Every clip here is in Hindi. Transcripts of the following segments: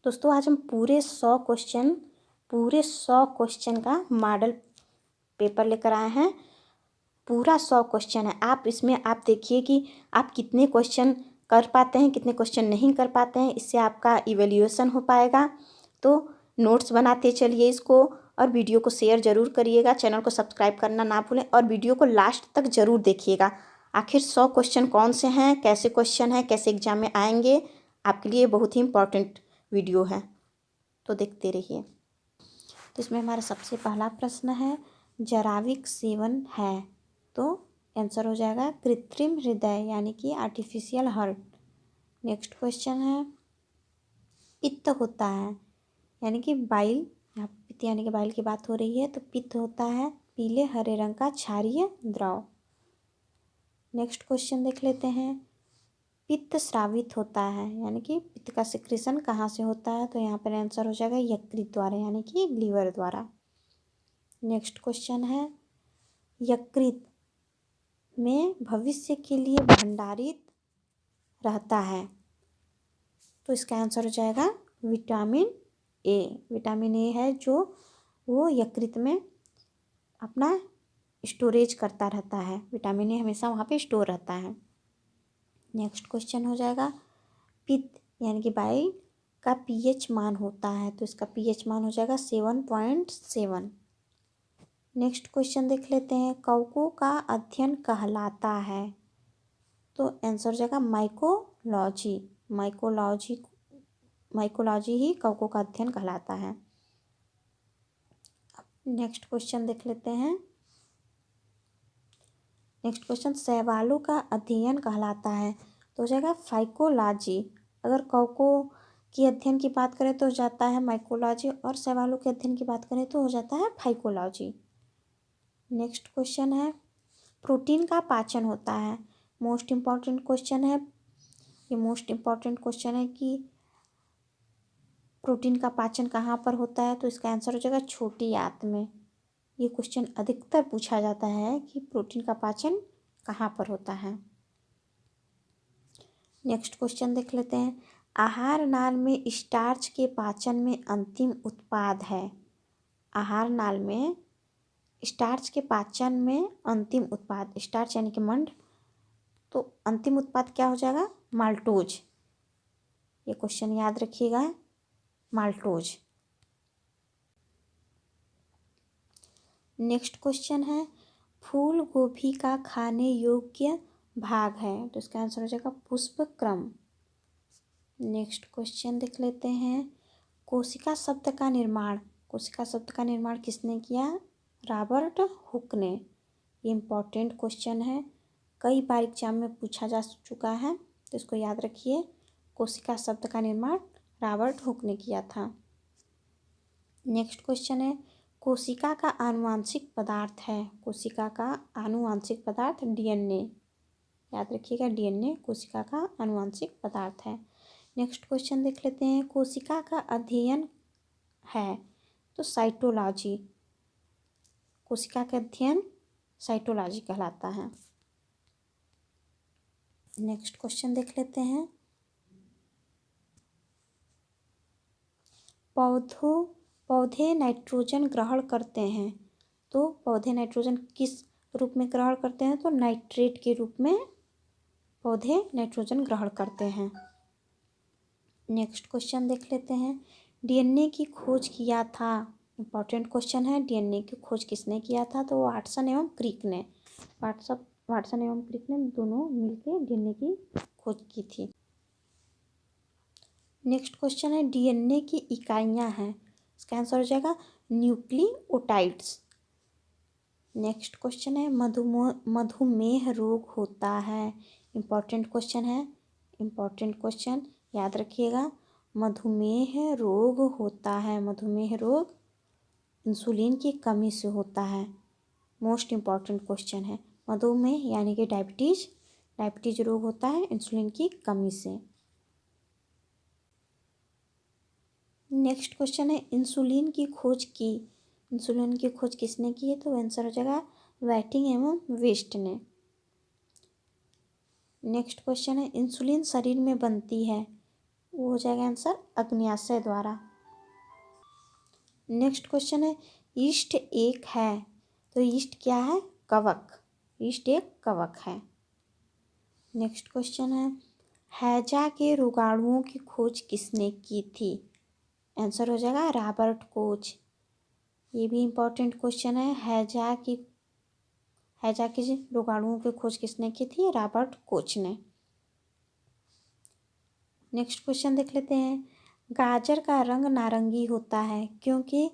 दोस्तों आज हम पूरे 100 क्वेश्चन का मॉडल पेपर लेकर आए हैं। पूरा 100 क्वेश्चन है। आप इसमें आप देखिए कि आप कितने क्वेश्चन कर पाते हैं, कितने क्वेश्चन नहीं कर पाते हैं। इससे आपका इवैल्यूएशन हो पाएगा। तो नोट्स बनाते चलिए इसको, और वीडियो को शेयर ज़रूर करिएगा। चैनल को सब्सक्राइब करना ना भूलें, और वीडियो को लास्ट तक ज़रूर देखिएगा। आखिर 100 क्वेश्चन कौन से हैं, कैसे क्वेश्चन हैं, कैसे एग्जाम में आएंगे, आपके लिए बहुत ही इम्पोर्टेंट वीडियो है, तो देखते रहिए। तो इसमें हमारा सबसे पहला प्रश्न है, जराविक सेवन है, तो आंसर हो जाएगा कृत्रिम हृदय यानी कि आर्टिफिशियल हार्ट। नेक्स्ट क्वेश्चन है, पित्त होता है यानी कि बाइल, यहाँ पित्त यानी कि बाइल की बात हो रही है, तो पित्त होता है पीले हरे रंग का क्षारीय द्रव। नेक्स्ट क्वेश्चन देख लेते हैं, पित्त स्रावित होता है यानी कि पित्त का सिक्रेशन कहाँ से होता है, तो यहाँ पर आंसर हो जाएगा यकृत द्वारा यानी कि लीवर द्वारा। नेक्स्ट क्वेश्चन है, यकृत में भविष्य के लिए भंडारित रहता है, तो इसका आंसर हो जाएगा विटामिन ए। विटामिन ए है जो वो यकृत में अपना स्टोरेज करता रहता है। विटामिन ए हमेशा वहाँ पे स्टोर रहता है। नेक्स्ट क्वेश्चन हो जाएगा, पित्त यानी कि बाइल का पीएच मान होता है, तो इसका पीएच मान हो जाएगा 7.7। नेक्स्ट क्वेश्चन देख लेते हैं, कवकों का अध्ययन कहलाता है, तो आंसर हो जाएगा माइकोलॉजी। माइकोलॉजी ही कवकों का अध्ययन कहलाता है। नेक्स्ट क्वेश्चन देख लेते हैं, नेक्स्ट क्वेश्चन, शैवालों का अध्ययन कहलाता है, तो हो जाएगा फाइकोलॉजी। अगर कवकों की अध्ययन की बात करें तो हो जाता है माइकोलॉजी, और शैवालों के अध्ययन की बात करें तो हो जाता है फाइकोलॉजी। नेक्स्ट क्वेश्चन है, प्रोटीन का पाचन होता है। मोस्ट इम्पॉर्टेंट क्वेश्चन है ये, मोस्ट इम्पॉर्टेंट क्वेश्चन है कि प्रोटीन का पाचन कहाँ पर होता है, तो इसका आंसर हो जाएगा छोटी आंत में। ये क्वेश्चन अधिकतर पूछा जाता है कि प्रोटीन का पाचन कहाँ पर होता है। नेक्स्ट क्वेश्चन देख लेते हैं, आहार नाल में स्टार्च के पाचन में अंतिम उत्पाद है। आहार नाल में स्टार्च के पाचन में अंतिम उत्पाद, स्टार्च यानी कि मंड, तो अंतिम उत्पाद क्या हो जाएगा, माल्टोज। ये क्वेश्चन याद रखिएगा, माल्टोज। नेक्स्ट क्वेश्चन है, फूल गोभी का खाने योग्य भाग है, तो इसका आंसर हो जाएगा पुष्पक्रम। नेक्स्ट क्वेश्चन देख लेते हैं, कोशिका शब्द का निर्माण, कोशिका शब्द का निर्माण किसने किया, रॉबर्ट हुक ने। ये इम्पॉर्टेंट क्वेश्चन है, कई बार एग्जाम में पूछा जा चुका है, तो इसको याद रखिए। कोशिका शब्द का निर्माण रॉबर्ट हुक ने किया था। नेक्स्ट क्वेश्चन है, कोशिका का आनुवांशिक पदार्थ है, कोशिका का आनुवांशिक पदार्थ डीएनए। याद रखिएगा, डीएनए कोशिका का आनुवांशिक पदार्थ है। नेक्स्ट क्वेश्चन देख लेते हैं, कोशिका का अध्ययन है, तो साइटोलॉजी। कोशिका का अध्ययन साइटोलॉजी कहलाता है। नेक्स्ट क्वेश्चन देख लेते हैं, पौधे नाइट्रोजन ग्रहण करते हैं, तो पौधे नाइट्रोजन किस रूप में ग्रहण करते हैं, तो नाइट्रेट के रूप में पौधे नाइट्रोजन ग्रहण करते हैं। नेक्स्ट क्वेश्चन देख लेते हैं, डीएनए की खोज किया था, इम्पॉर्टेंट क्वेश्चन है, डीएनए की खोज किसने किया था, तो वाटसन एवं क्रिक ने। वाटसन एवं क्रिक ने दोनों मिलकर डीएनए की खोज की थी। नेक्स्ट क्वेश्चन है, डीएनए की इकाइयाँ हैं, इसका आंसर हो जाएगा न्यूक्लियोटाइड्स। नेक्स्ट क्वेश्चन है, मधुमेह रोग होता है, इम्पॉर्टेंट क्वेश्चन है, इम्पॉर्टेंट क्वेश्चन याद रखिएगा, मधुमेह रोग होता है। मधुमेह रोग इंसुलिन की कमी से होता है। मोस्ट इम्पॉर्टेंट क्वेश्चन है, मधुमेह यानी कि डायबिटीज रोग होता है इंसुलिन की कमी से। नेक्स्ट क्वेश्चन है, इंसुलिन की खोज किसने की है, तो आंसर हो जाएगा वैटिंग एवं वेस्ट ने। नेक्स्ट क्वेश्चन है, इंसुलिन शरीर में बनती है, वो हो जाएगा आंसर अग्न्याशय द्वारा। नेक्स्ट क्वेश्चन है ईस्ट एक है, तो ईस्ट क्या है? कवक। ईस्ट एक कवक है। नेक्स्ट क्वेश्चन है हैजा के रोगाणुओं की खोज किसने की थी? आंसर हो जाएगा रॉबर्ट कोच। ये भी इम्पोर्टेंट क्वेश्चन है। हैजा के रोगाणुओं की खोज किसने की थी? रॉबर्ट कोच ने। नेक्स्ट क्वेश्चन देख लेते हैं गाजर का रंग नारंगी होता है क्योंकि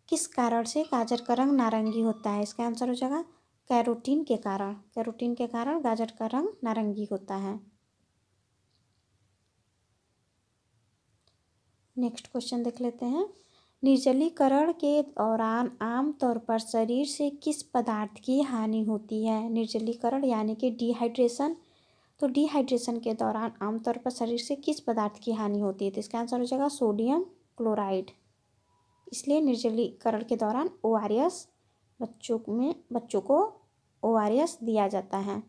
किस कारण से गाजर का रंग नारंगी होता है? इसका आंसर हो जाएगा कैरोटीन के कारण। कैरोटीन के कारण गाजर का रंग नारंगी होता है। नेक्स्ट क्वेश्चन देख लेते हैं निर्जलीकरण के दौरान आमतौर पर शरीर से किस पदार्थ की हानि होती है? निर्जलीकरण यानी कि डिहाइड्रेशन। तो डिहाइड्रेशन के दौरान आमतौर पर शरीर से किस पदार्थ की हानि होती है? तो इसका आंसर हो जाएगा सोडियम क्लोराइड। इसलिए निर्जलीकरण के दौरान ORS बच्चों को ORS दिया जाता है।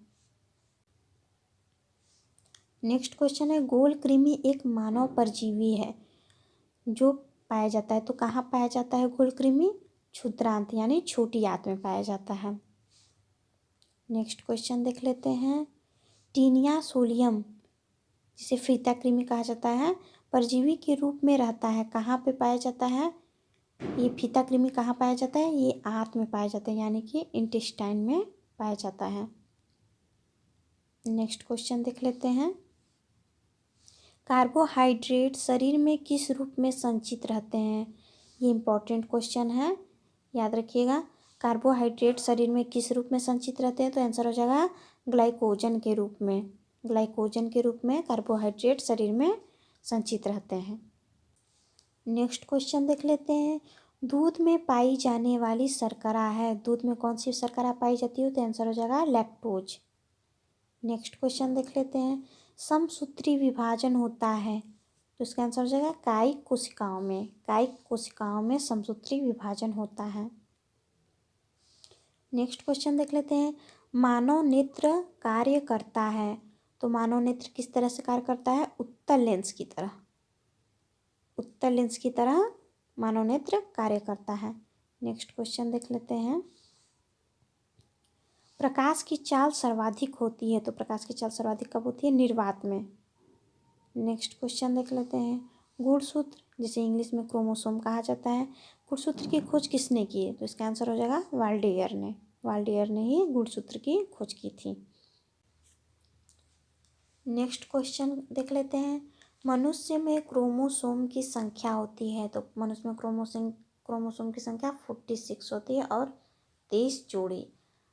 नेक्स्ट क्वेश्चन है गोल कृमि एक मानव परजीवी है जो पाया जाता है, तो कहाँ पाया जाता है गोल कृमि? क्षुद्रांत यानी छोटी आंत में पाया जाता है। नेक्स्ट क्वेश्चन देख लेते हैं टीनिया सोलियम जिसे फीता कृमि कहा जाता है परजीवी के रूप में रहता है, कहाँ पे पाया जाता है? ये फीता कृमि कहाँ पाया जाता है? ये आंत में पाया जाता है यानी कि इंटेस्टाइन में पाया जाता है। नेक्स्ट क्वेश्चन देख लेते हैं कार्बोहाइड्रेट शरीर में किस रूप में संचित रहते हैं? ये इम्पोर्टेंट क्वेश्चन है, याद रखिएगा। कार्बोहाइड्रेट शरीर में किस रूप में संचित रहते हैं? तो आंसर हो जाएगा ग्लाइकोजन के रूप में। ग्लाइकोजन के रूप में कार्बोहाइड्रेट शरीर में संचित रहते हैं। नेक्स्ट क्वेश्चन देख लेते हैं दूध में पाई जाने वाली शर्करा है, दूध में कौन सी शर्करा पाई जाती है? तो आंसर हो जाएगा लैक्टोज। नेक्स्ट क्वेश्चन देख लेते हैं समसूत्री विभाजन होता है, तो इसका आंसर हो जाएगा कायिक कोशिकाओं में। कायिक कोशिकाओं में समसूत्री विभाजन होता है। नेक्स्ट क्वेश्चन देख लेते हैं मानव नेत्र कार्य करता है, तो मानव नेत्र किस तरह से कार्य करता है? उत्तल लेंस की तरह। उत्तल लेंस की तरह मानव नेत्र कार्य करता है। नेक्स्ट क्वेश्चन देख लेते हैं प्रकाश की चाल सर्वाधिक होती है, तो प्रकाश की चाल सर्वाधिक कब होती है? निर्वात में। नेक्स्ट क्वेश्चन देख लेते हैं गुणसूत्र जिसे इंग्लिश में क्रोमोसोम कहा जाता है, गुणसूत्र की खोज किसने की है? तो इसका आंसर हो जाएगा वाल्डियर ने। वाल्डियर ने ही गुणसूत्र की खोज की थी। नेक्स्ट क्वेश्चन देख लेते हैं मनुष्य में क्रोमोसोम की संख्या होती है, तो मनुष्य में क्रोमोसोम की संख्या 46 होती है और 23 जोड़ी।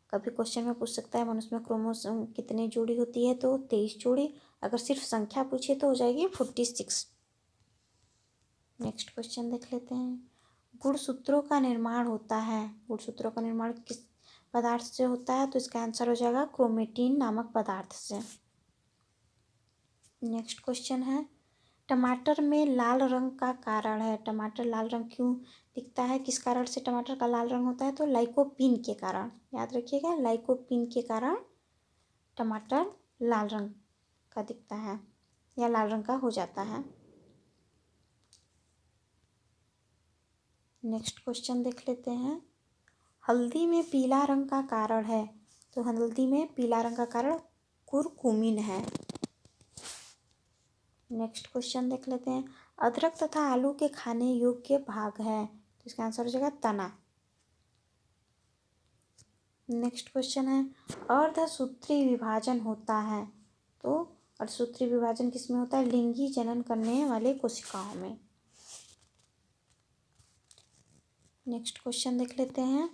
कभी क्वेश्चन में पूछ सकता है मनुष्य में क्रोमोसोम कितनी जोड़ी होती है? तो 23 जोड़ी। अगर सिर्फ संख्या पूछे तो हो जाएगी 46। नेक्स्ट क्वेश्चन देख लेते हैं गुणसूत्रों का निर्माण होता है, गुणसूत्रों का निर्माण किस पदार्थ से होता है? तो इसका आंसर हो जाएगा क्रोमेटिन नामक पदार्थ से। नेक्स्ट क्वेश्चन है टमाटर में लाल रंग का कारण है, टमाटर लाल रंग क्यों दिखता है? किस कारण से टमाटर का लाल रंग होता है? तो लाइकोपीन के कारण। याद रखिएगा लाइकोपीन के कारण टमाटर लाल रंग का दिखता है या लाल रंग का हो जाता है। नेक्स्ट क्वेश्चन देख लेते हैं हल्दी में पीला रंग का कारण है, तो हल्दी में पीला रंग का कारण कुरकुमिन है। नेक्स्ट क्वेश्चन देख लेते हैं अदरक तथा आलू के खाने योग्य भाग है, तो इसका आंसर हो जाएगा तना। नेक्स्ट क्वेश्चन है अर्धसूत्री विभाजन होता है, तो अर्धसूत्री विभाजन किस में होता है? लिंगी जनन करने वाले कोशिकाओं में। नेक्स्ट क्वेश्चन देख लेते हैं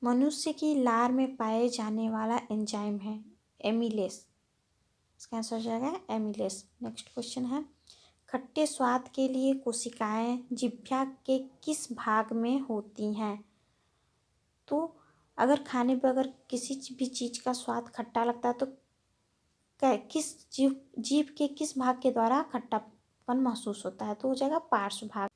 मनुष्य की लार में पाए जाने वाला एंजाइम है एमिलेस, इसका आंसर हो जाएगा एमिलेस। नेक्स्ट क्वेश्चन है खट्टे स्वाद के लिए कोशिकाएं जिह्वा के किस भाग में होती हैं? तो अगर खाने पर अगर किसी भी चीज़ का स्वाद खट्टा लगता है तो किस जीभ के किस भाग के द्वारा खट्टापन महसूस होता है? तो हो जाएगा पार्श्व भाग।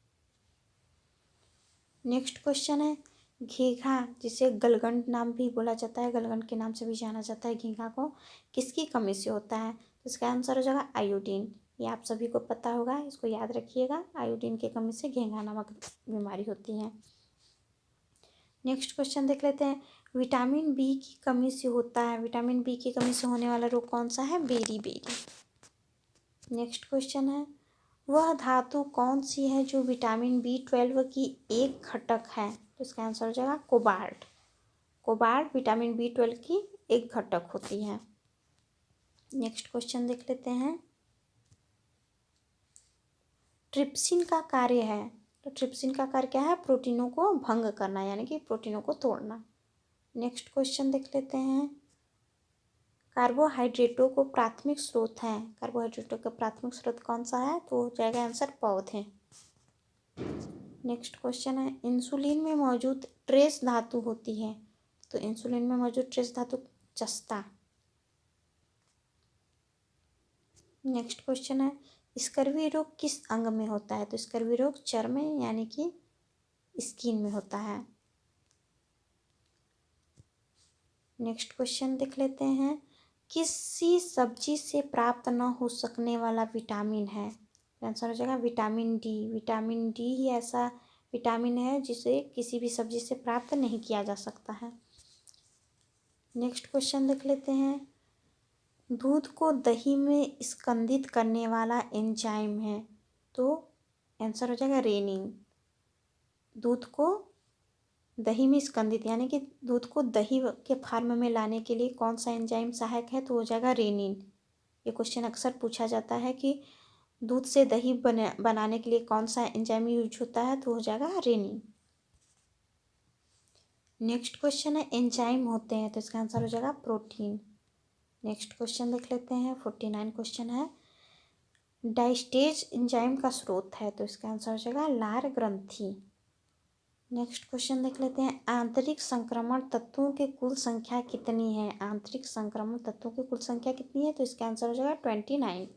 नेक्स्ट क्वेश्चन है घीघा जिसे गलगंड नाम भी बोला जाता है, गलगंड के नाम से भी जाना जाता है घीघा को, किसकी कमी से होता है? तो इसका आंसर हो जाएगा आयोडीन। ये आप सभी को पता होगा, इसको याद रखिएगा। आयोडीन की कमी से घेंघा नामक बीमारी होती है। नेक्स्ट क्वेश्चन देख लेते हैं। विटामिन बी की कमी से होता है, विटामिन बी की कमी से होने वाला रोग कौन सा है? बेरी। नेक्स्ट क्वेश्चन है, वह धातु कौन सी है जो विटामिन B12 की एक घटक है? तो इसका आंसर हो जाएगा कोबाल्ट। कोबाल्ट विटामिन B12 की एक घटक होती है। नेक्स्ट क्वेश्चन देख लेते हैं। ट्रिप्सिन का कार्य है, तो ट्रिप्सिन का कार्य क्या है? प्रोटीनों को भंग करना, यानी कि प्रोटीनों को तोड़ना। नेक्स्ट क्वेश्चन देख लेते हैं। कार्बोहाइड्रेटों को प्राथमिक स्रोत है, कार्बोहाइड्रेटों का प्राथमिक स्रोत कौन सा है? तो हो जाएगा आंसर पौधे। नेक्स्ट क्वेश्चन है, इंसुलिन में मौजूद ट्रेस धातु होती है, तो इंसुलिन में मौजूद ट्रेस धातु जस्ता। नेक्स्ट क्वेश्चन है, स्कर्वी रोग किस अंग में होता है? तो स्कर्वी रोग चर्म में, यानी कि स्किन में होता है। नेक्स्ट क्वेश्चन देख लेते हैं। किसी सब्जी से प्राप्त न हो सकने वाला विटामिन है? आंसर हो जाएगा विटामिन डी। विटामिन डी ही ऐसा विटामिन है जिसे किसी भी सब्जी से प्राप्त नहीं किया जा सकता है। नेक्स्ट क्वेश्चन देख लेते हैं। दूध को दही में स्कंदित करने वाला एंजाइम है, तो आंसर हो जाएगा रेनिन। दूध को दही में स्कंदित, यानी कि दूध को दही के फॉर्म में लाने के लिए कौन सा एंजाइम सहायक है? तो हो जाएगा रेनिन। ये क्वेश्चन अक्सर पूछा जाता है कि दूध से दही बनाने के लिए कौन सा एंजाइम यूज होता है? तो हो जाएगा रेनिन। नेक्स्ट क्वेश्चन है, एंजाइम होते हैं, तो इसका आंसर हो जाएगा प्रोटीन। नेक्स्ट क्वेश्चन देख लेते हैं। 49 क्वेश्चन है। डायस्टेज एंजाइम का स्रोत है, तो इसका आंसर हो जाएगा लार ग्रंथि। नेक्स्ट क्वेश्चन देख लेते हैं। आंतरिक संक्रमण तत्वों की कुल संख्या कितनी है? आंतरिक संक्रमण तत्वों की कुल संख्या कितनी है? तो इसका आंसर हो जाएगा 29।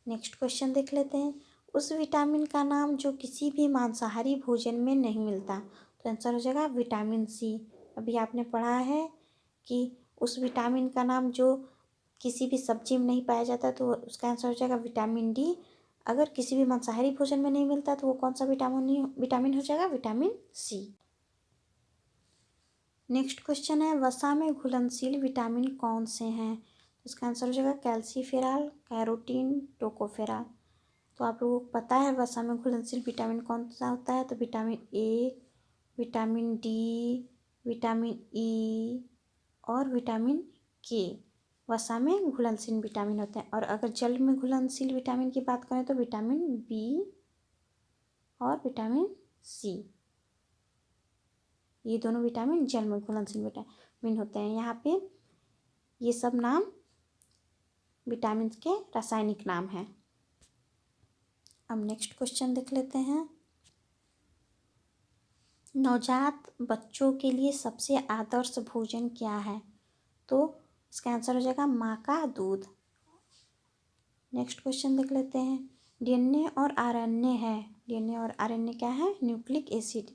नेक्स्ट क्वेश्चन देख लेते हैं। उस विटामिन का नाम जो किसी भी मांसाहारी भोजन में नहीं मिलता, तो आंसर हो जाएगा विटामिन सी। अभी आपने पढ़ा है कि उस विटामिन का नाम जो किसी भी सब्जी में नहीं पाया जाता, तो उसका आंसर हो जाएगा विटामिन डी। अगर किसी भी मांसाहारी भोजन में नहीं मिलता तो वो कौन सा विटामिन हो जाएगा? Vitamin C. नेक्स्ट क्वेश्चन है, वसा में घुलनशील विटामिन कौन से हैं? इसका आंसर हो जाएगा कैल्सीफेरॉल, कैरोटीन, टोकोफेरॉल। तो आप लोगों को पता है वसा में घुलनशील विटामिन कौन सा होता है? तो vitamin A, vitamin D, vitamin E और विटामिन के वसा में घुलनशील विटामिन होते हैं। और अगर जल में घुलनशील विटामिन की बात करें तो विटामिन बी और विटामिन सी, ये दोनों विटामिन जल में घुलनशील विटामिन होते हैं। यहाँ पे ये सब नाम विटामिन के रासायनिक नाम हैं। अब नेक्स्ट क्वेश्चन देख लेते हैं। नवजात बच्चों के लिए सबसे आदर्श भोजन क्या है? तो इसका आंसर हो जाएगा माँ का दूध। नेक्स्ट क्वेश्चन देख लेते हैं। डीएनए और आरएनए है, डीएनए और आरएनए क्या है? Nucleic acid.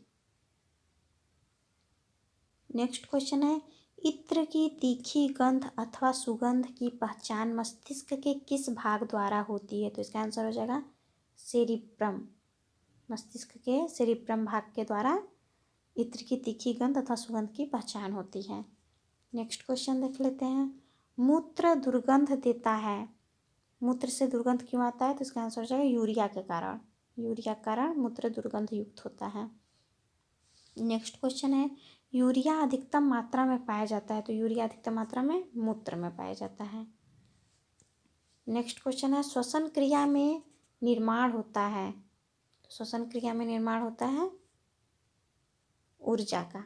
नेक्स्ट क्वेश्चन है, इत्र की तीखी गंध अथवा सुगंध की पहचान मस्तिष्क के किस भाग द्वारा होती है? तो इसका आंसर हो जाएगा सेरिब्रम। मस्तिष्क के सेरिब्रम भाग के द्वारा इत्र की तीखी गंध अथवा सुगंध की पहचान होती है। नेक्स्ट क्वेश्चन देख लेते हैं। मूत्र दुर्गंध देता है, मूत्र से दुर्गंध क्यों आता है? तो इसका आंसर हो जाएगा यूरिया के कारण। यूरिया के कारण मूत्र दुर्गंध युक्त होता है। नेक्स्ट क्वेश्चन है, यूरिया अधिकतम मात्रा में पाया जाता है, तो यूरिया अधिकतम मात्रा में मूत्र में पाया जाता है। नेक्स्ट क्वेश्चन है, श्वसन क्रिया में निर्माण होता है, तो श्वसन क्रिया में निर्माण होता है ऊर्जा का,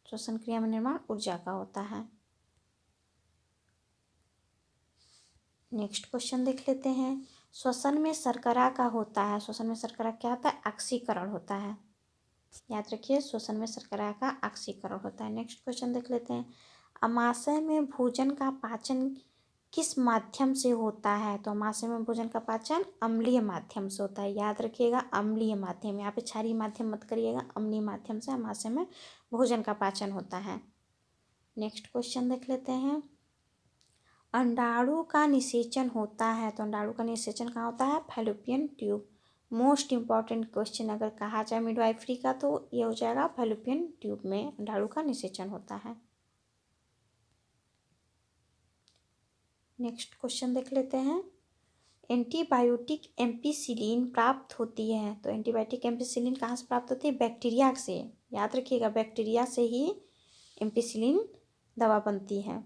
श्वसन क्रिया में निर्माण ऊर्जा का होता है। नेक्स्ट क्वेश्चन देख लेते हैं। श्वसन में शर्करा का होता है, श्वसन में शर्करा क्या होता है? ऑक्सीकरण होता है, याद रखिए श्वसन में शर्करा का ऑक्सीकरण होता है। नेक्स्ट क्वेश्चन देख लेते हैं। अमाशय में भोजन का पाचन किस माध्यम से होता है? तो अमाशय में भोजन का पाचन अम्लीय माध्यम से होता है, याद रखिएगा अम्लीय माध्यम, यहाँ पे क्षारीय माध्यम मत करिएगा, अम्लीय माध्यम से अमाशय में भोजन का पाचन होता है। नेक्स्ट क्वेश्चन देख लेते हैं। अंडाणु का निषेचन होता है, तो अंडाणु का निषेचन कहाँ होता है? Fallopian tube. Most important question अगर कहा जाए मिडवाइफरी का तो ये हो जाएगा फैलोपियन ट्यूब में अंडाणु का निषेचन होता है। नेक्स्ट क्वेश्चन देख लेते हैं। एंटीबायोटिक एम्पिसिलिन प्राप्त होती है, तो एंटीबायोटिक एम्पिसिलिन कहाँ से प्राप्त होती है? बैक्टीरिया से। याद रखिएगा, बैक्टीरिया से ही एम्पिसिलिन दवा बनती है।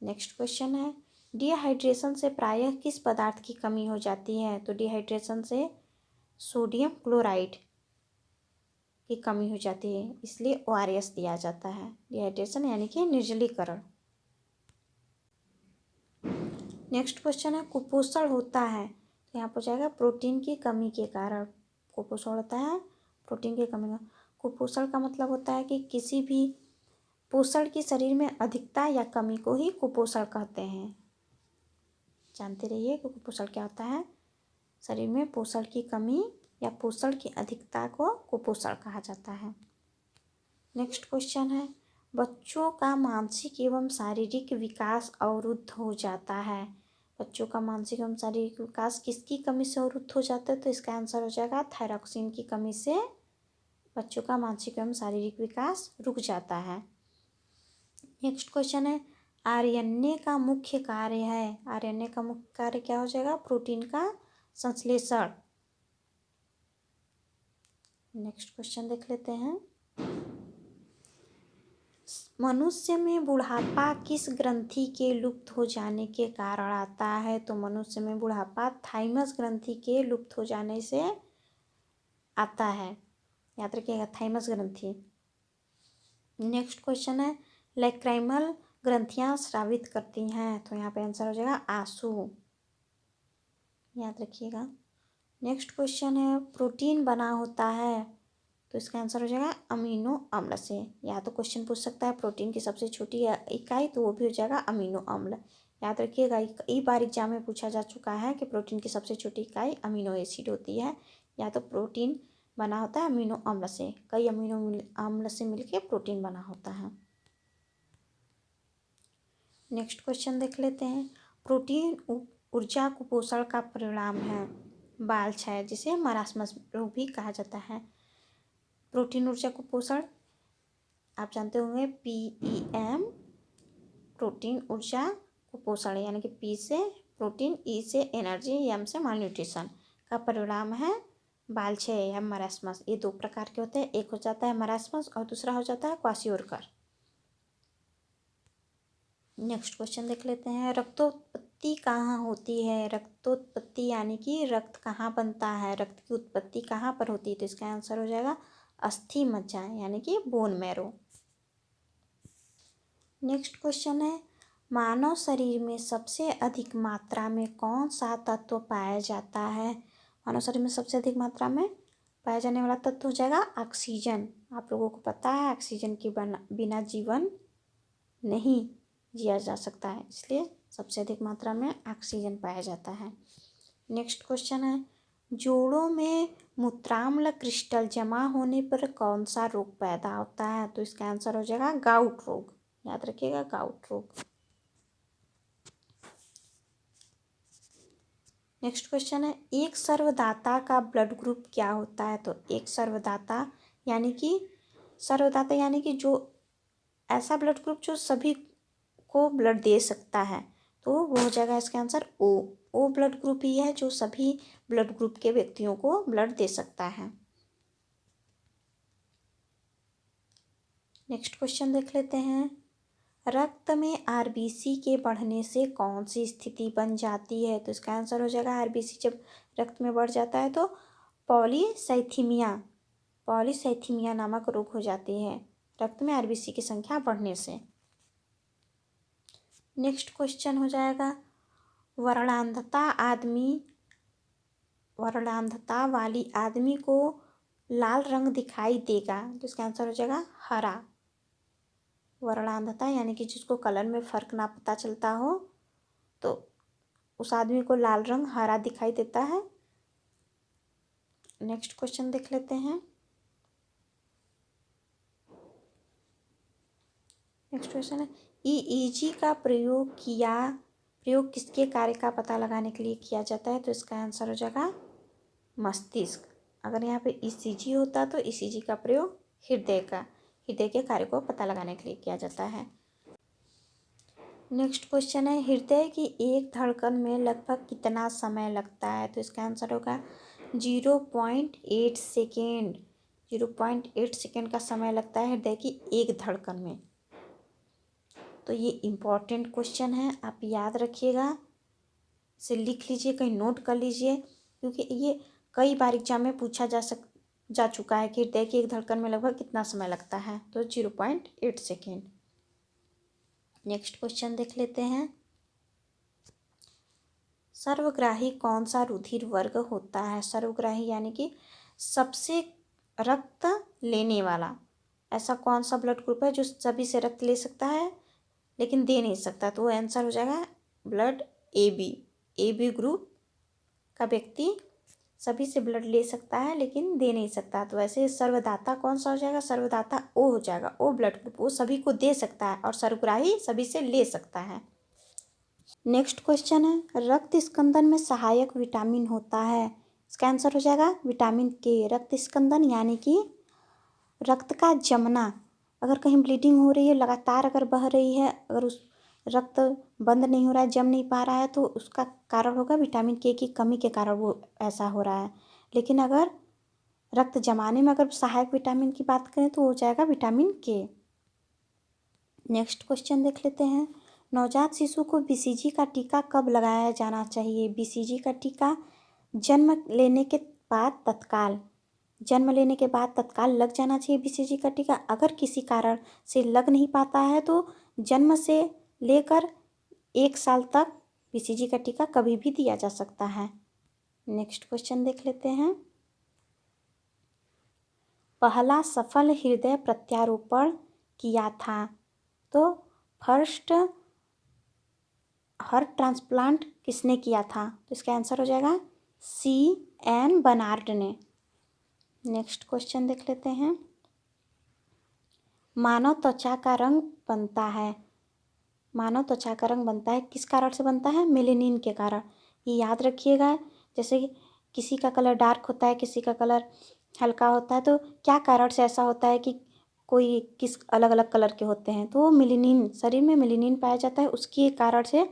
नेक्स्ट क्वेश्चन है। डिहाइड्रेशन से प्रायः किस पदार्थ की कमी हो जाती है? तो डिहाइड्रेशन से सोडियम क्लोराइड की कमी हो जाती है, इसलिए ORS दिया जाता है। डिहाइड्रेशन यानी कि निर्जलीकरण। नेक्स्ट क्वेश्चन है। कुपोषण होता है, तो यहाँ पर जाएगा प्रोटीन की कमी के कारण कुपोषण होता है। प्रोटीन की कमी का कुपोषण का मतलब होता है कि किसी भी पोषण की शरीर में अधिकता या कमी को ही कुपोषण कहते हैं। जानते रहिए कि कुपोषण क्या होता है। शरीर में पोषण की कमी या पोषण की अधिकता को कुपोषण कहा जाता है। नेक्स्ट क्वेश्चन है। बच्चों का मानसिक एवं शारीरिक विकास अवरुद्ध हो जाता है। बच्चों का मानसिक एवं शारीरिक विकास किसकी कमी से अवरुद्ध हो जाता है? तो इसका आंसर हो जाएगा थायरॉक्सिन की कमी से बच्चों का मानसिक एवं शारीरिक विकास रुक जाता है। नेक्स्ट क्वेश्चन है। आरएनए का मुख्य कार्य है। आरएनए का मुख्य कार्य क्या हो जाएगा? प्रोटीन का संश्लेषण। नेक्स्ट क्वेश्चन देख लेते हैं। मनुष्य में बुढ़ापा किस ग्रंथि के लुप्त हो जाने के कारण आता है? तो मनुष्य में बुढ़ापा थाइमस ग्रंथि के लुप्त हो जाने से आता है। याद रखिएगा, थाइमस ग्रंथि। नेक्स्ट क्वेश्चन है। लैक्राइमल ग्रंथियां स्रावित करती हैं, तो यहाँ पे आंसर हो जाएगा आंसू। याद रखिएगा। नेक्स्ट क्वेश्चन है। प्रोटीन बना होता है, तो इसका आंसर हो जाएगा अमीनो अम्ल से। या तो क्वेश्चन पूछ सकता है प्रोटीन की सबसे छोटी इकाई, तो वो भी हो जाएगा अमीनो अम्ल। याद रखिएगा, कई बार एग्जाम में पूछा जा चुका है कि प्रोटीन की सबसे छोटी इकाई अमीनो एसिड होती है। या तो प्रोटीन बना होता है अमीनो अम्ल से, कई अमीनो अम्ल से मिलकर प्रोटीन बना होता है। नेक्स्ट क्वेश्चन देख लेते हैं। प्रोटीन ऊर्जा कुपोषण का परिणाम है। बाल क्षय, जिसे मरासमस रोग भी कहा जाता है। प्रोटीन ऊर्जा कुपोषण आप जानते होंगे, PEM प्रोटीन ऊर्जा कुपोषण, यानी कि P से प्रोटीन, E से एनर्जी, M से मालन्यूट्रिशन का परिणाम है बाल क्षय या मरासमस। ये दो प्रकार के होते हैं, एक हो जाता है मरासमस और दूसरा हो जाता है क्वाशियोरकर। नेक्स्ट क्वेश्चन देख लेते हैं। रक्तोत्पत्ति कहाँ होती है? रक्तोत्पत्ति यानी कि रक्त कहाँ बनता है, रक्त की उत्पत्ति कहाँ पर होती है? तो इसका आंसर हो जाएगा अस्थि मज्जा, यानी कि बोन मैरो। नेक्स्ट क्वेश्चन है। मानव शरीर में सबसे अधिक मात्रा में कौन सा तत्व पाया जाता है? मानव शरीर में सबसे अधिक मात्रा में पाया जाने वाला तत्व हो जाएगा ऑक्सीजन। आप लोगों को पता है ऑक्सीजन के बिना जीवन नहीं जिया जा सकता है, इसलिए सबसे अधिक मात्रा में ऑक्सीजन पाया जाता है। नेक्स्ट क्वेश्चन है। जोड़ों में मूत्राम्ल क्रिस्टल जमा होने पर कौन सा रोग पैदा होता है? तो इसका आंसर हो जाएगा गाउट रोग। याद रखिएगा, गाउट रोग। नेक्स्ट क्वेश्चन है। एक सर्वदाता का ब्लड ग्रुप क्या होता है? तो एक सर्वदाता यानी कि जो ऐसा ब्लड ग्रुप जो सभी को ब्लड दे सकता है, तो वो हो जाएगा इसका आंसर ओ ब्लड ग्रुप ही है जो सभी ब्लड ग्रुप के व्यक्तियों को ब्लड दे सकता है। नेक्स्ट क्वेश्चन देख लेते हैं। रक्त में RBC के बढ़ने से कौन सी स्थिति बन जाती है? तो इसका आंसर हो जाएगा RBC जब रक्त में बढ़ जाता है तो पॉलीसाइथीमिया नामक रोग हो जाती है, रक्त में RBC की संख्या बढ़ने से। नेक्स्ट क्वेश्चन हो जाएगा। वर्णांधता वाली आदमी को लाल रंग दिखाई देगा, तो इसका आंसर हो जाएगा हरा। वर्णांधता यानी कि जिसको कलर में फ़र्क ना पता चलता हो, तो उस आदमी को लाल रंग हरा दिखाई देता है। नेक्स्ट क्वेश्चन देख लेते हैं। नेक्स्ट क्वेश्चन है ईईजी का प्रयोग किसके कार्य का पता लगाने के लिए किया जाता है? तो इसका आंसर हो जाएगा मस्तिष्क। अगर यहाँ पे ईसीजी होता तो ईसीजी का प्रयोग हृदय के कार्य को पता लगाने के लिए किया जाता है। नेक्स्ट क्वेश्चन है हृदय की एक धड़कन में लगभग कितना समय लगता है? तो इसका आंसर होगा 0.8 सेकेंड। 0.8 सेकेंड का समय लगता है हृदय की एक धड़कन में। तो ये इम्पॉर्टेंट क्वेश्चन है, आप याद रखिएगा, इसे लिख लीजिए, कहीं नोट कर लीजिए, क्योंकि ये कई बार एग्जाम में पूछा जा चुका है कि हृदय की एक धड़कन में लगभग कितना समय लगता है। तो 0.8 सेकेंड। नेक्स्ट क्वेश्चन देख लेते हैं सर्वग्राही कौन सा रुधिर वर्ग होता है? सर्वग्राही यानी कि सबसे रक्त लेने वाला ऐसा कौन सा ब्लड ग्रुप है जो सभी से रक्त ले सकता है लेकिन दे नहीं सकता? तो वो आंसर हो जाएगा ब्लड ए बी ग्रुप का व्यक्ति सभी से ब्लड ले सकता है लेकिन दे नहीं सकता। तो वैसे सर्वदाता कौन सा हो जाएगा? सर्वदाता ओ हो जाएगा, ओ ब्लड ग्रुप, वो सभी को दे सकता है और सर्वग्राही सभी से ले सकता है। नेक्स्ट क्वेश्चन है रक्त स्कंदन में सहायक विटामिन होता है? इसका आंसर हो जाएगा विटामिन के। रक्त स्कंदन यानी कि रक्त का जमना, अगर कहीं ब्लीडिंग हो रही है, लगातार अगर बह रही है, अगर उस रक्त बंद नहीं हो रहा है, जम नहीं पा रहा है, तो उसका कारण होगा विटामिन के की कमी के कारण वो ऐसा हो रहा है। लेकिन अगर रक्त जमाने में अगर सहायक विटामिन की बात करें तो हो जाएगा विटामिन के। नेक्स्ट क्वेश्चन देख लेते हैं नवजात शिशु को बीसीजी का टीका कब लगाया जाना चाहिए? बीसीजी का टीका जन्म लेने के बाद तत्काल लग जाना चाहिए बीसीजी का टीका। अगर किसी कारण से लग नहीं पाता है तो जन्म से लेकर 1 साल तक बीसीजी का टीका कभी भी दिया जा सकता है। नेक्स्ट क्वेश्चन देख लेते हैं पहला सफल हृदय प्रत्यारोपण किया था? तो फर्स्ट हार्ट ट्रांसप्लांट किसने किया था? तो इसका आंसर हो जाएगा C.N. बर्नार्ड ने। नेक्स्ट क्वेश्चन देख लेते हैं मानव त्वचा का रंग बनता है? मानव त्वचा का रंग बनता है किस कारण से बनता है? मेलेनिन के कारण। ये याद रखिएगा, जैसे किसी का कलर डार्क होता है, किसी का कलर हल्का होता है, तो क्या कारण से ऐसा होता है कि कोई किस अलग अलग कलर के होते हैं? तो मेलेनिन, शरीर में मेलेनिन पाया जाता है, उसके कारण से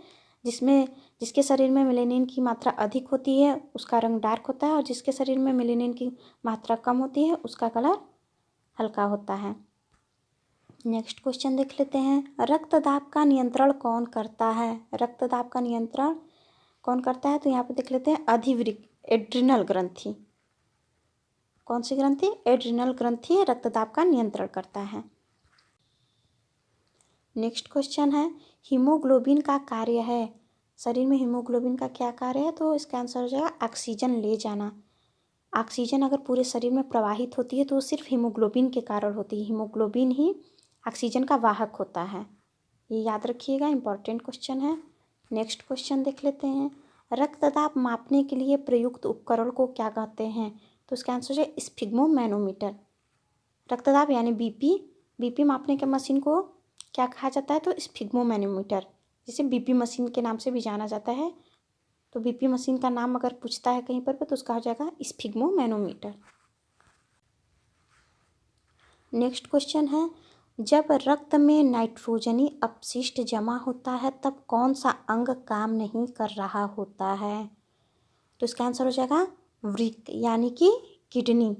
जिसके शरीर में मेलेनिन की मात्रा अधिक होती है उसका रंग डार्क होता है, और जिसके शरीर में मेलेनिन की मात्रा कम होती है उसका कलर हल्का होता है। नेक्स्ट क्वेश्चन देख लेते हैं रक्तदाब का नियंत्रण कौन करता है? रक्तदाब का नियंत्रण कौन करता है? तो यहाँ पे देख लेते हैं अधिवृक्क, एड्रिनल ग्रंथि। कौन सी ग्रंथि? एड्रिनल ग्रंथि रक्तदाब का नियंत्रण करता है। नेक्स्ट क्वेश्चन है हीमोग्लोबिन का कार्य है? शरीर में हीमोग्लोबिन का क्या कार्य है? तो इसका आंसर हो जाएगा ऑक्सीजन ले जाना। ऑक्सीजन अगर पूरे शरीर में प्रवाहित होती है तो वो सिर्फ हीमोग्लोबिन के कारण होती है। हीमोग्लोबिन ही ऑक्सीजन का वाहक होता है, ये याद रखिएगा, इंपॉर्टेंट क्वेश्चन है। नेक्स्ट क्वेश्चन देख लेते हैं रक्तदाब मापने के लिए प्रयुक्त उपकरण को क्या कहते हैं? तो इसका आंसर है स्फिग्मोमैनोमीटर। रक्तदाब यानी बीपी मापने के मशीन को क्या कहा जाता है? तो स्फिग्मोमैनोमीटर, जिसे बीपी मशीन के नाम से भी जाना जाता है। तो बीपी मशीन का नाम अगर पूछता है कहीं पर तो उसका हो जाएगा स्फिग्मोमैनोमीटर। नेक्स्ट क्वेश्चन है जब रक्त में नाइट्रोजनी अपशिष्ट जमा होता है तब कौन सा अंग काम नहीं कर रहा होता है? तो इसका आंसर हो जाएगा वृक्क यानी कि किडनी।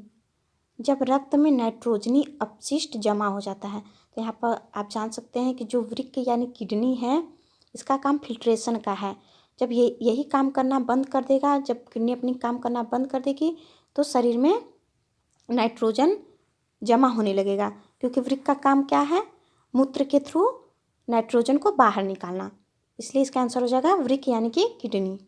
जब रक्त में नाइट्रोजनी अपशिष्ट जमा हो जाता है तो यहाँ पर आप जान सकते हैं कि जो वृक्क यानी किडनी है इसका काम फिल्ट्रेशन का है। जब यही काम करना बंद कर देगा, जब किडनी अपनी काम करना बंद कर देगी तो शरीर में नाइट्रोजन जमा होने लगेगा, क्योंकि वृक्क का काम क्या है? मूत्र के थ्रू नाइट्रोजन को बाहर निकालना, इसलिए इसका आंसर हो जाएगा वृक्क यानी कि किडनी।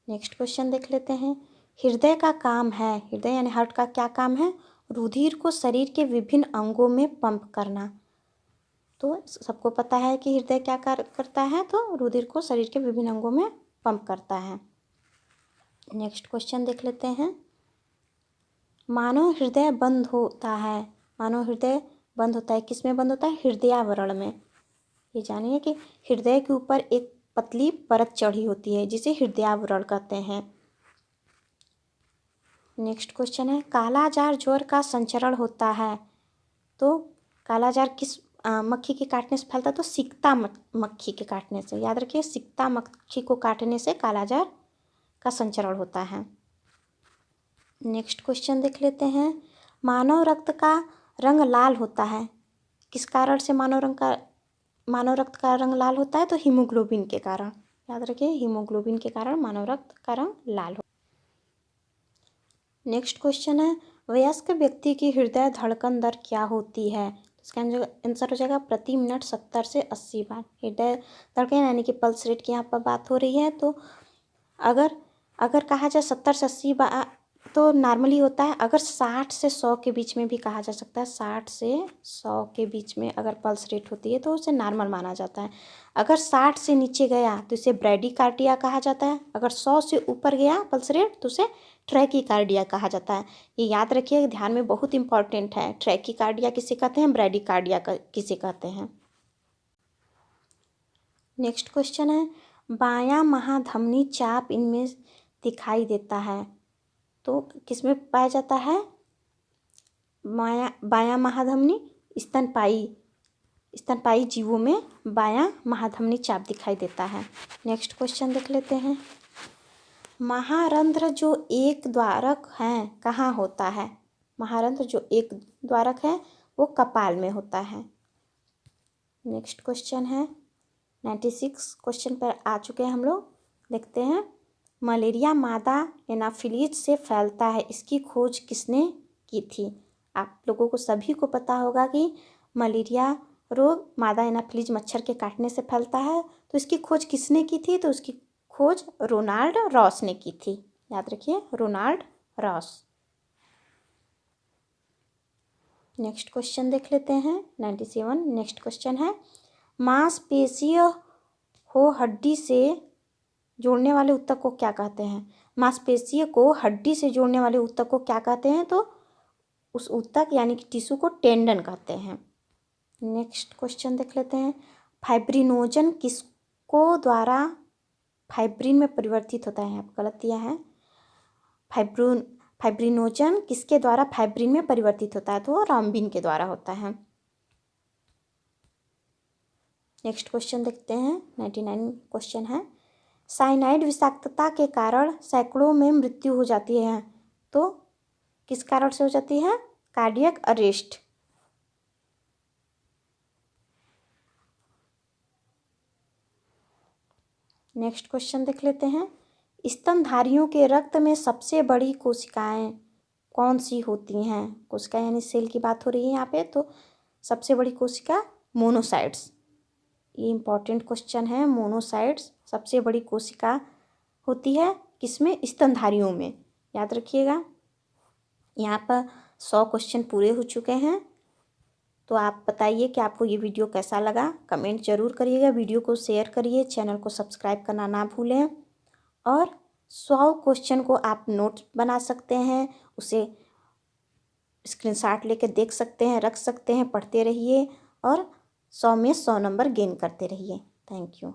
नेक्स्ट क्वेश्चन देख लेते हैं हृदय का काम है, हृदय यानी हार्ट का क्या काम है? रुधिर को शरीर के विभिन्न अंगों में पंप करना। तो सबको पता है कि हृदय क्या कार्य करता है? तो रुधिर को शरीर के विभिन्न अंगों में पंप करता है। नेक्स्ट क्वेश्चन देख लेते हैं मानव हृदय बंद बंद होता है, किस में बंद होता है? हृदयावरण में। ये जानिए कि हृदय के ऊपर एक पतली परत चढ़ी होती है जिसे हृदयावरण कहते हैं। नेक्स्ट क्वेश्चन है, कालाजार ज्वर का संचरण होता है। तो कालाजार किस मक्खी के काटने से फैलता है? तो सिकता मक्खी के काटने से। याद रखिए, सिकता मक्खी को काटने से कालाजार का संचरण होता है। नेक्स्ट क्वेश्चन देख लेते हैं, मानव रक्त का रंग लाल होता है। किस कारण से मानव रक्त का रंग लाल होता है? तो हीमोग्लोबिन के कारण। याद रखिए, हीमोग्लोबिन के कारण मानव रक्त का रंग लाल हो। नेक्स्ट क्वेश्चन है, वयस्क व्यक्ति की हृदय धड़कन दर क्या होती है? इसका आंसर हो जाएगा प्रति मिनट 70 से 80 बार। हृदय धड़कन यानी कि पल्स रेट की यहाँ पर बात हो रही है। तो अगर कहा जाए 70 से 80 बार तो नॉर्मली होता है। अगर 60 से 100 के बीच में भी कहा जा सकता है, 60 से 100 के बीच में अगर पल्स रेट होती है तो उसे नॉर्मल माना जाता है। अगर 60 से नीचे गया तो इसे ब्रैडीकार्डिया कहा जाता है। अगर 100 से ऊपर गया पल्स रेट तो उसे ट्रैकीकार्डिया कहा जाता है। ये याद रखिए, ध्यान में बहुत इंपॉर्टेंट है। ट्रैकीकार्डिया किसे कहते हैं, ब्रैडीकार्डिया किसे कहते हैं। नेक्स्ट क्वेश्चन है, बायां महाधमनी चाप इनमें दिखाई देता है। तो किसमें पाया जाता है? बायां महाधमनी स्तनपायी जीवों में बायां महाधमनी चाप दिखाई देता है। नेक्स्ट क्वेश्चन देख लेते हैं, महारंध्र जो एक द्वारक है कहाँ होता है? महारंध्र जो एक द्वारक है वो कपाल में होता है। नेक्स्ट क्वेश्चन है, 96 क्वेश्चन पर आ चुके हैं हम लोग। देखते हैं, मलेरिया मादा एनाफिलीज से फैलता है, इसकी खोज किसने की थी? आप लोगों को सभी को पता होगा कि मलेरिया रोग मादा एनाफिलीज मच्छर के काटने से फैलता है। तो इसकी खोज किसने की थी? तो उसकी खोज रोनाल्ड रॉस ने की थी। याद रखिए, रोनाल्ड रॉस। नेक्स्ट क्वेश्चन देख लेते हैं, 97। नेक्स्ट क्वेश्चन है, मांसपेशीय हो हड्डी से जोड़ने वाले ऊतक को क्या कहते हैं? मांसपेशीय को हड्डी से जोड़ने वाले ऊतक को क्या कहते हैं? तो उस ऊतक यानी कि टिश्यू को टेंडन कहते हैं। नेक्स्ट क्वेश्चन देख लेते हैं, फाइब्रिनोजन किसको द्वारा फाइब्रिन में परिवर्तित होता है? यहाँ पर गलत दिया है। फाइब्रिनोजन किसके द्वारा फाइब्रिन में परिवर्तित होता है? तो वो रामबिन के द्वारा होता है। नेक्स्ट क्वेश्चन देखते हैं, 99 क्वेश्चन है, साइनाइड विषाक्तता के कारण सैकड़ों में मृत्यु हो जाती है। तो किस कारण से हो जाती है? Cardiac arrest. नेक्स्ट क्वेश्चन देख लेते हैं, स्तनधारियों के रक्त में सबसे बड़ी कोशिकाएं कौन सी होती हैं? कोशिका यानी सेल की बात हो रही है यहाँ पे। तो सबसे बड़ी कोशिका मोनोसाइट्स। ये इंपॉर्टेंट क्वेश्चन है। मोनोसाइट्स सबसे बड़ी कोशिका होती है किसमें? स्तनधारियों में। याद रखिएगा। यहाँ पर 100 क्वेश्चन पूरे हो चुके हैं। तो आप बताइए कि आपको ये वीडियो कैसा लगा, कमेंट ज़रूर करिएगा। वीडियो को शेयर करिए, चैनल को सब्सक्राइब करना ना भूलें। और 100 क्वेश्चन को आप नोट बना सकते हैं, उसे स्क्रीनशॉट लेकर देख सकते हैं, रख सकते हैं, पढ़ते रहिए और 100 में 100 नंबर गेन करते रहिए। Thank you.